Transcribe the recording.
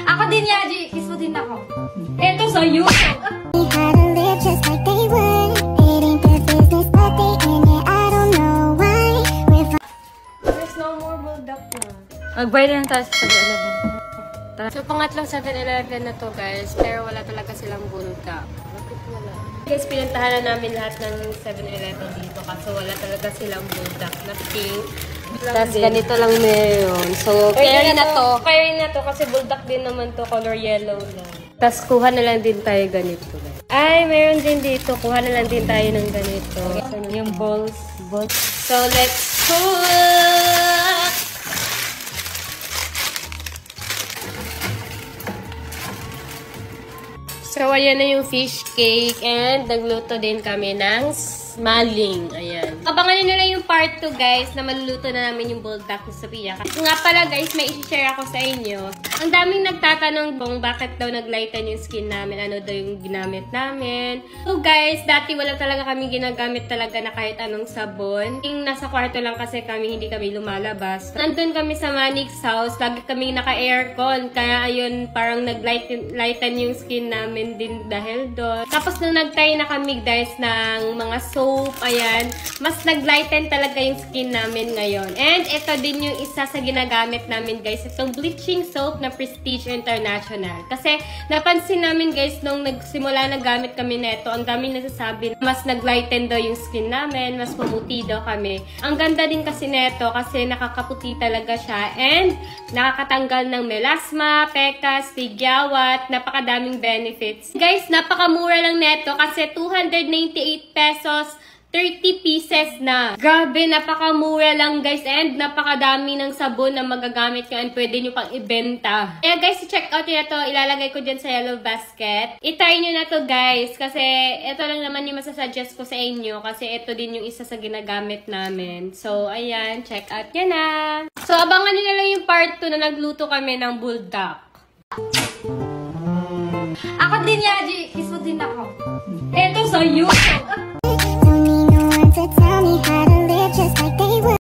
Ako din, Yaji. Kiss mo din ako. Eto sa'yo. There's no more bulldog na. Mag-buy na tayo sa 7-Eleven. So, pangatlong 7-Eleven na to, guys. Pero wala talaga silang bulldog. Bakit wala? Guys, pinuntahan na namin lahat ng 7-Eleven dito kasi wala talaga silang bulldog na pink. Tapos ganito lang meron. So, kaya na to. Kaya na to kasi bulldog din naman to, color yellow lang. Tapos kuha na lang din tayo ganito. Ay, meron din dito. Kuha na lang din tayo ng ganito. Yung balls. So, let's cook! So, ayan na yung fish cake and nagluto din kami ng smalling. Ayan. Abangan nyo na lang yung part 2, guys, na maluluto na namin yung bulldog ni Sophia. Kasi nga pala, guys, may isi-share ako sa inyo. Ang daming nagtatanong kung bakit daw naglighten yung skin namin, ano daw yung ginamit namin. So, guys, dati wala talaga kami ginagamit talaga na kahit anong sabon. Yung nasa kwarto lang kasi kami, hindi kami lumalabas. Nandun kami sa Manix house, lagi kami naka-aircon. Kaya, ayun, parang naglighten yung skin namin din dahil doon. Tapos, nung nag-try na kami, guys, ng mga soap, ayan, mas naglighten talaga yung skin namin ngayon. And ito din yung isa sa ginagamit namin, guys. Itong bleaching soap na Prestige International. Kasi napansin namin, guys, nung nagsimula na gamit kami neto, ang daming nagsasabi mas naglighten daw yung skin namin, mas pumuti daw kami. Ang ganda din kasi neto kasi nakakaputi talaga siya and nakakatanggal ng melasma, pekas, tigyawat, napakadaming benefits. Guys, napakamura lang neto kasi 298 pesos 30 pieces na. Grabe, napakamura lang, guys. And napakadami ng sabon na magagamit nyo and pwede nyo pang ibenta. Kaya, guys, check out nyo na to. Ilalagay ko dyan sa yellow basket. I-try nyo na to, guys. Kasi ito lang naman yung masasuggest ko sa inyo. Kasi ito din yung isa sa ginagamit namin. So, ayan. Check out nyo na. So, abangan nyo na lang yung part 2 na nagluto kami ng bulldog. Ako din, Yaji. Kiss mo din ako. Eto sa'yo. Tell me how